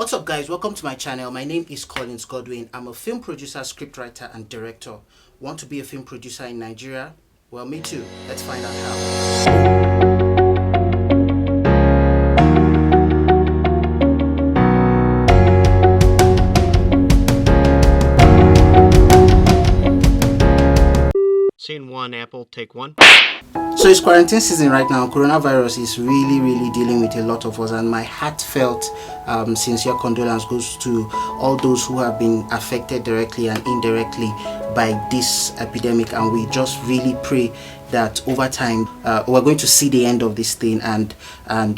What's up, guys? Welcome to my channel. My name is Collins Godwin. I'm a film producer, scriptwriter, and director. Want to be a film producer in Nigeria? Well, me too. Let's find out how. Scene 1, Apple, take 1. So it's quarantine season right now. Coronavirus is really dealing with a lot of us, and my heartfelt sincere condolence goes to all those who have been affected directly and indirectly by this epidemic. And we just really pray that over time we're going to see the end of this thing, and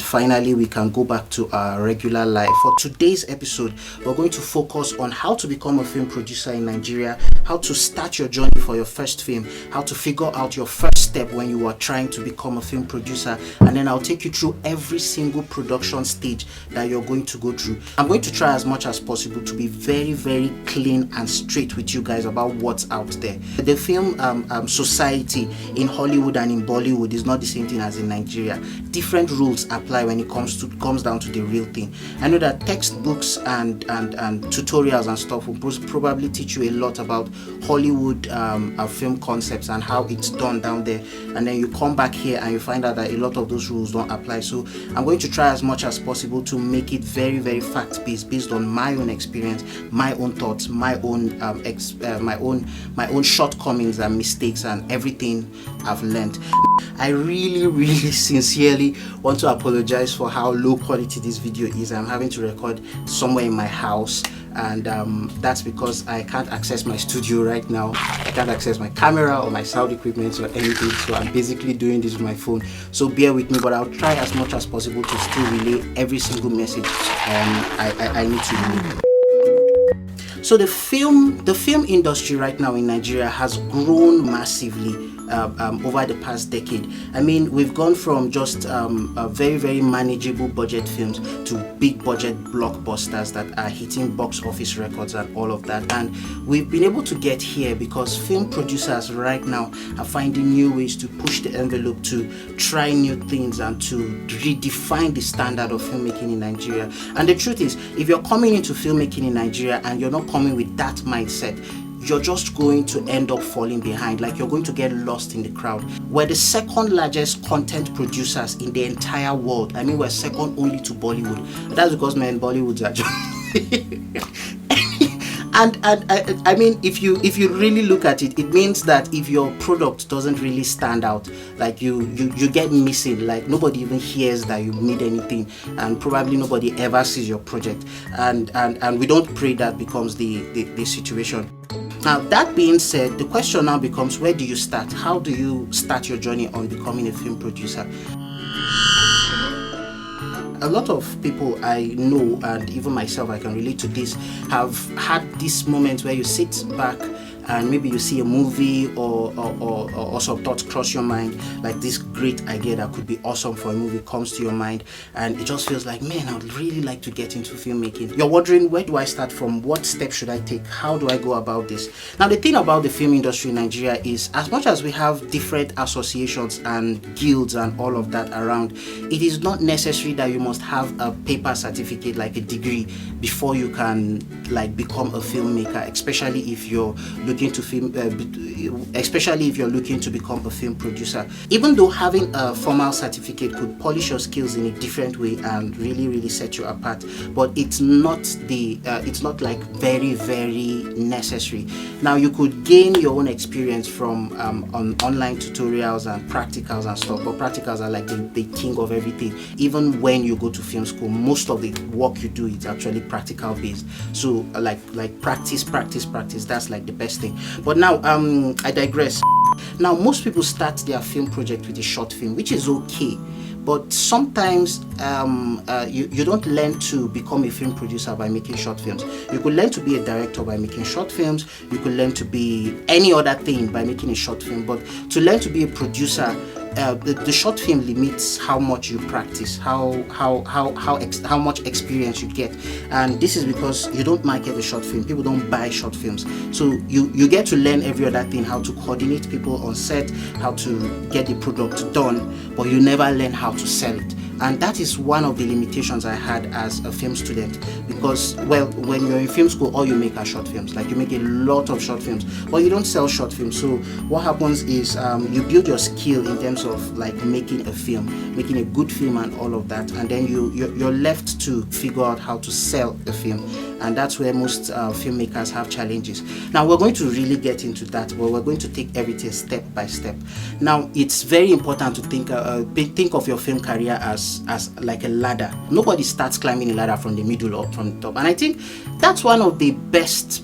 finally we can go back to our regular life. For today's episode, we're going to focus on how to become a film producer in Nigeria, how to start your journey for your first film, how to figure out your first step when you are trying to become a film producer, and then I'll take you through every single production stage that you're going to go through. I'm going to try as much as possible to be very clean and straight with you guys about what's out there. The film society in Hollywood and in Bollywood is not the same thing as in Nigeria. Different rules apply when it comes down to the real thing. I know that textbooks and tutorials and stuff will probably teach you a lot about Hollywood film concepts and how it's done down there, and then you come back here and you find out that a lot of those rules don't apply. So I'm going to try as much as possible to make it very fact-based, based on my own experience, my own thoughts, my own shortcomings and mistakes and everything I've learned. I really sincerely want to apologize for how low quality this video is. I'm having to record somewhere in my house, and that's because I can't access my studio right now. I can't access my camera or my sound equipment or anything, so I'm basically doing this with my phone. So bear with me, but I'll try as much as possible to still relay every single message I need to relay. So the film industry right now in Nigeria has grown massively over the past decade. I mean, we've gone from just very manageable budget films to big budget blockbusters that are hitting box office records and all of that. And we've been able to get here because film producers right now are finding new ways to push the envelope, to try new things, and to redefine the standard of filmmaking in Nigeria. And the truth is, if you're coming into filmmaking in Nigeria and you're not coming with that mindset, you're just going to end up falling behind. Like, you're going to get lost in the crowd. We're the second largest content producers in the entire world. I mean, we're second only to Bollywood. That's because, man, Bollywoods are just and I mean, if you really look at it, it means that if your product doesn't really stand out, like you get missing, like nobody even hears that you made anything, and probably nobody ever sees your project, and we don't pray that becomes the situation. Now, that being said, the question now becomes, where do you start? How do you start your journey on becoming a film producer? A lot of people I know, and even myself, I can relate to this, have had this moment where you sit back and maybe you see a movie or some thoughts cross your mind, like this great idea that could be awesome for a movie comes to your mind, and it just feels like, man, I would really like to get into filmmaking. You're wondering, where do I start from? What steps should I take? How do I go about this? Now, the thing about the film industry in Nigeria is, as much as we have different associations and guilds and all of that around, it is not necessary that you must have a paper certificate, like a degree, before you can become a filmmaker, especially if you're looking to become a film producer. Even though having a formal certificate could polish your skills in a different way and really set you apart, but it's not like very necessary. Now, you could gain your own experience from on online tutorials and practicals and stuff, but practicals are like the king of everything. Even when you go to film school, most of the work you do is actually practical based. So like practice, that's like the best thing. But now I digress. Now, most people start their film project with a short film, which is okay, but sometimes you don't learn to become a film producer by making short films. You could learn to be a director by making short films. You could learn to be any other thing by making a short film, but to learn to be a producer, the short film limits how much you practice, how much experience you get. And this is because you don't market a short film. People don't buy short films, so you get to learn every other thing: how to coordinate people on set, how to get the product done, but you never learn how to sell it. And that is one of the limitations I had as a film student, because, well, when you're in film school, all you make are short films. Like, you make a lot of short films, but you don't sell short films. So what happens is you build your skill in terms of like making a film, making a good film and all of that, and then you're left to figure out how to sell the film. And that's where most filmmakers have challenges. Now we're going to really get into that, but we're going to take everything step by step. Now it's very important to think of your film career as like a ladder. Nobody starts climbing a ladder from the middle or from the top, and I think that's one of the best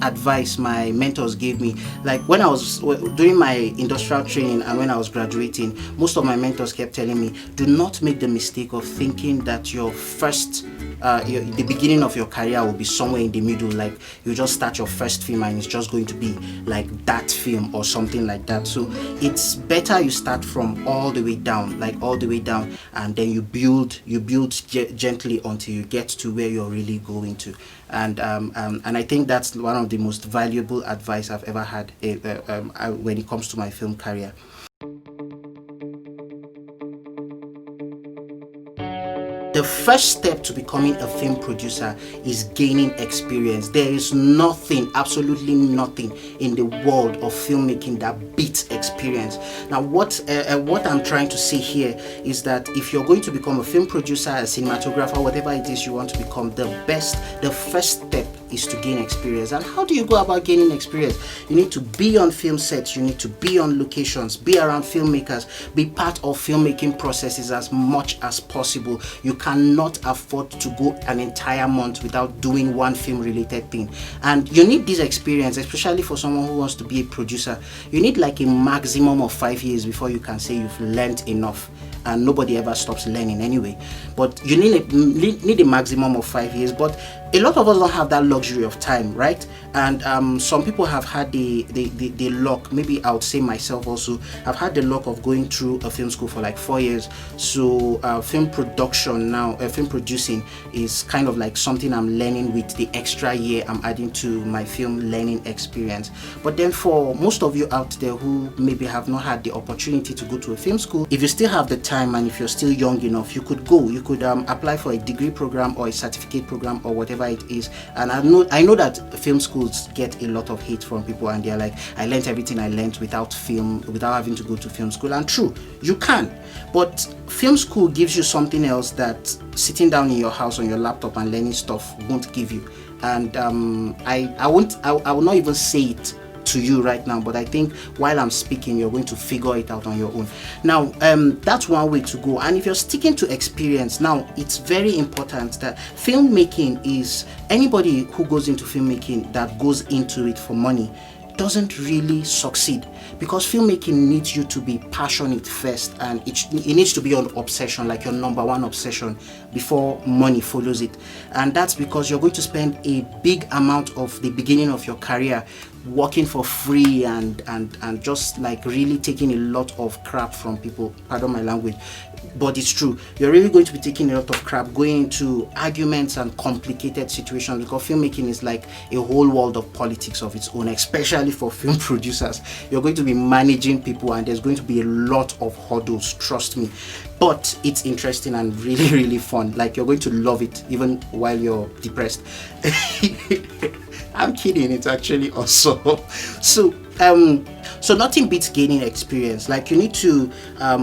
advice my mentors gave me. Like, when I was doing my industrial training and when I was graduating, most of my mentors kept telling me, do not make the mistake of thinking that your first the beginning of your career will be somewhere in the middle, like you just start your first film and it's just going to be like that film or something like that. So it's better you start from all the way down, and then you build gently until you get to where you're really going to. And I think that's one of the most valuable advice I've ever had when it comes to my film career. The first step to becoming a film producer is gaining experience. There is nothing, absolutely nothing in the world of filmmaking that beats experience. Now, what I'm trying to say here is that if you're going to become a film producer, a cinematographer, whatever it is you want to become, the first step is to gain experience. And how do you go about gaining experience? You need to be on film sets, you need to be on locations, be around filmmakers, be part of filmmaking processes as much as possible. You cannot afford to go an entire month without doing one film related thing. And you need this experience, especially for someone who wants to be a producer. You need like a maximum of 5 years before you can say you've learned enough. And nobody ever stops learning anyway. But you need a maximum of 5 years. But a lot of us don't have that luxury of time, right? And some people have had the luck, maybe I would say myself also, I've had the luck of going through a film school for like 4 years. So film production now, film producing is kind of like something I'm learning with the extra year I'm adding to my film learning experience. But then for most of you out there who maybe have not had the opportunity to go to a film school, if you still have the time and if you're still young enough, you could apply for a degree program or a certificate program or whatever it is. And I know that film schools get a lot of hate from people, and they're like, I learned everything I learned without having to go to film school. And true, you can, but film school gives you something else that sitting down in your house on your laptop and learning stuff won't give you. And I will not even say it to you right now, but I think while I'm speaking, you're going to figure it out on your own. Now, that's one way to go. And if you're sticking to experience, now it's very important that filmmaking is, anybody who goes into filmmaking that goes into it for money doesn't really succeed, because filmmaking needs you to be passionate first, and it needs to be your obsession, like your number one obsession, before money follows it. And that's because you're going to spend a big amount of the beginning of your career working for free and just like really taking a lot of crap from people, pardon my language, but it's true. You're really going to be taking a lot of crap, going into arguments and complicated situations, because filmmaking is like a whole world of politics of its own, especially for film producers. You're going to be managing people and there's going to be a lot of hurdles, trust me. But it's interesting and really, really fun. Like, you're going to love it even while you're depressed. I'm kidding, it's actually awesome. So nothing beats gaining experience. Like, you need to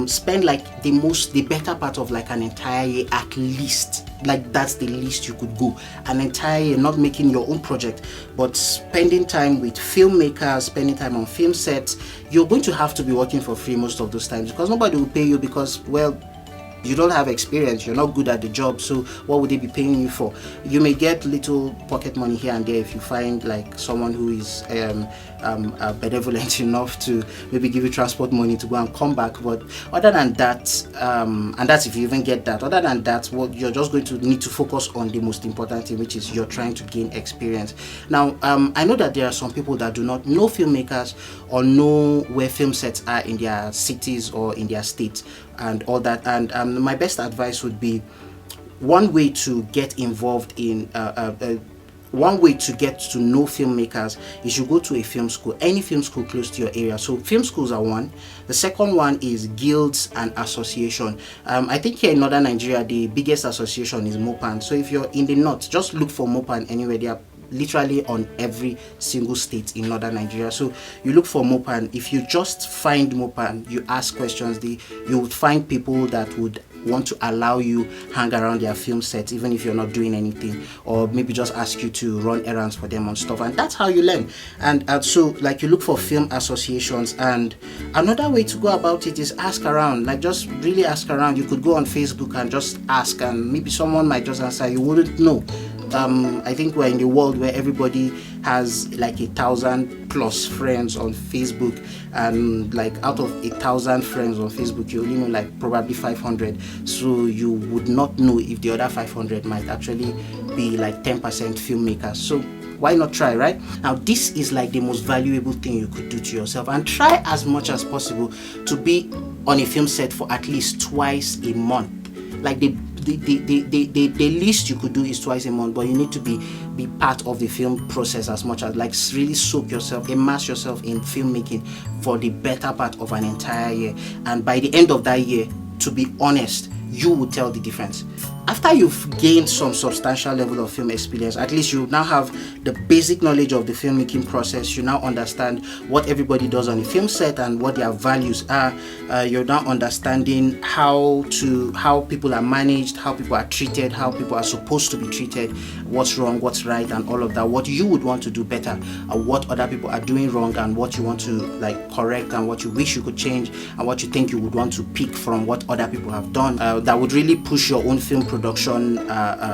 spend like the better part of like an entire year at least. Like, that's the least you could go. An entire year not making your own project, but spending time with filmmakers, spending time on film sets. You're going to have to be working for free most of those times, because nobody will pay you, because, well, you don't have experience, you're not good at the job, so what would they be paying you for? You may get little pocket money here and there if you find like someone who is benevolent enough to maybe give you transport money to go and come back. But other than that, and that's if you even get that, other than that, what you're just going to need to focus on the most important thing, which is you're trying to gain experience. Now, I know that there are some people that do not know filmmakers or know where film sets are in their cities or in their states and all that, and my best advice would be, one way to get involved in one way to get to know filmmakers is you go to a film school, any film school close to your area. So film schools are one. The second one is guilds and association. I think here in northern Nigeria, the biggest association is Mopan. So if you're in the north, just look for Mopan anywhere. They are literally on every single state in northern Nigeria. So you look for Mopan. If you just find Mopan, you ask questions, you would find people that would want to allow you hang around their film sets even if you're not doing anything, or maybe just ask you to run errands for them and stuff, and that's how you learn. And so like you look for film associations. And another way to go about it is ask around, like just really ask around. You could go on Facebook and just ask, and maybe someone might just answer. You wouldn't know. I think we're in the world where everybody has like 1,000+ friends on Facebook, and like out of 1,000 friends on Facebook, you only know like probably 500. So you would not know if the other 500 might actually be like 10% filmmakers. So why not try, right? Now this is like the most valuable thing you could do to yourself, and try as much as possible to be on a film set for at least twice a month. Like the least you could do is twice a month, but you need to be part of the film process as much as, like, really soak yourself, immerse yourself in filmmaking for the better part of an entire year. And by the end of that year, to be honest, you will tell the difference. After you've gained some substantial level of film experience, at least you now have the basic knowledge of the filmmaking process. You now understand what everybody does on a film set and what their values are. You're now understanding how people are managed, how people are treated, how people are supposed to be treated, what's wrong, what's right, and all of that. What you would want to do better, what other people are doing wrong, and what you want to like correct, and what you wish you could change, and what you think you would want to pick from what other people have done. That would really push your own film production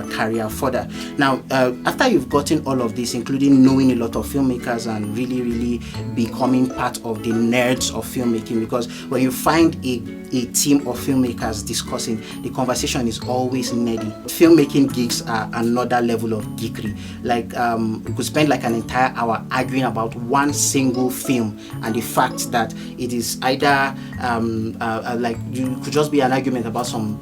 career further. Now, after you've gotten all of this, including knowing a lot of filmmakers and really becoming part of the nerds of filmmaking, because when you find a team of filmmakers discussing, the conversation is always nerdy. Filmmaking gigs are another level of geekery. Like we could spend like an entire hour arguing about one single film, and the fact that it is either like you could just be an argument about some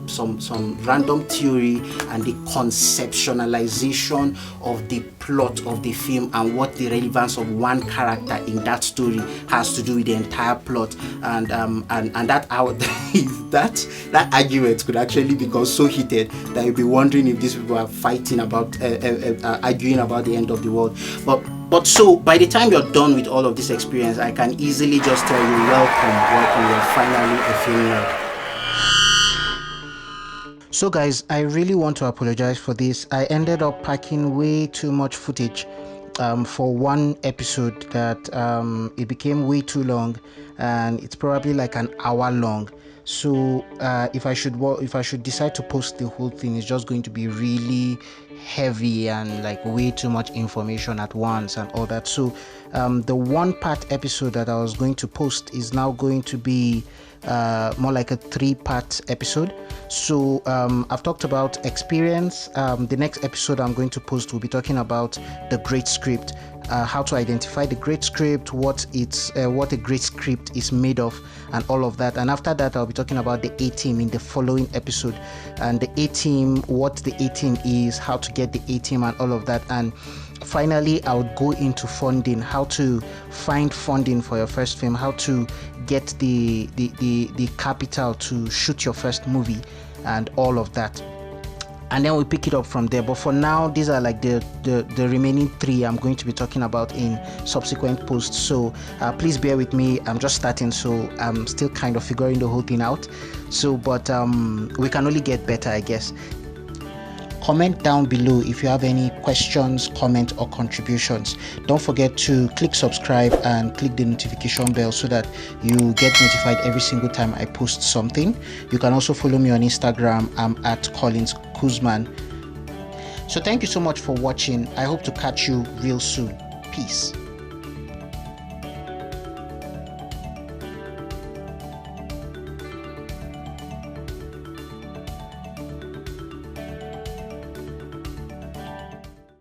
random theory and the conceptualization of the plot of the film and what the relevance of one character in that story has to do with the entire plot, and that hour that argument could actually become so heated that you'll be wondering if these people are fighting about arguing about the end of the world. But so by the time you're done with all of this experience, I can easily just tell you, welcome, you're finally a film nerd. So guys, I really want to apologize for this. I ended up packing way too much footage for one episode that it became way too long, and it's probably like an hour long. So if I should decide to post the whole thing, it's just going to be really heavy and like way too much information at once and all that. So the one part episode that I was going to post is now going to be more like a 3-part episode. So I've talked about experience. The next episode I'm going to post will be talking about the great script, how to identify the great script, what a great script is made of, and all of that. And after that, I'll be talking about the A-team in the following episode, and the A-team, what the A-team is, how to get the A-team, and all of that. And finally, I would go into funding, how to find funding for your first film, how to get the capital to shoot your first movie, and all of that. And then we pick it up from there. But for now, these are like the remaining 3 I'm going to be talking about in subsequent posts. So please bear with me. I'm just starting, so I'm still kind of figuring the whole thing out. So but we can only get better, I guess. Comment down below if you have any questions, comments, or contributions. Don't forget to click subscribe and click the notification bell so that you get notified every single time I post something. You can also follow me on Instagram. I'm at Collins Kuzman. So thank you so much for watching. I hope to catch you real soon. Peace.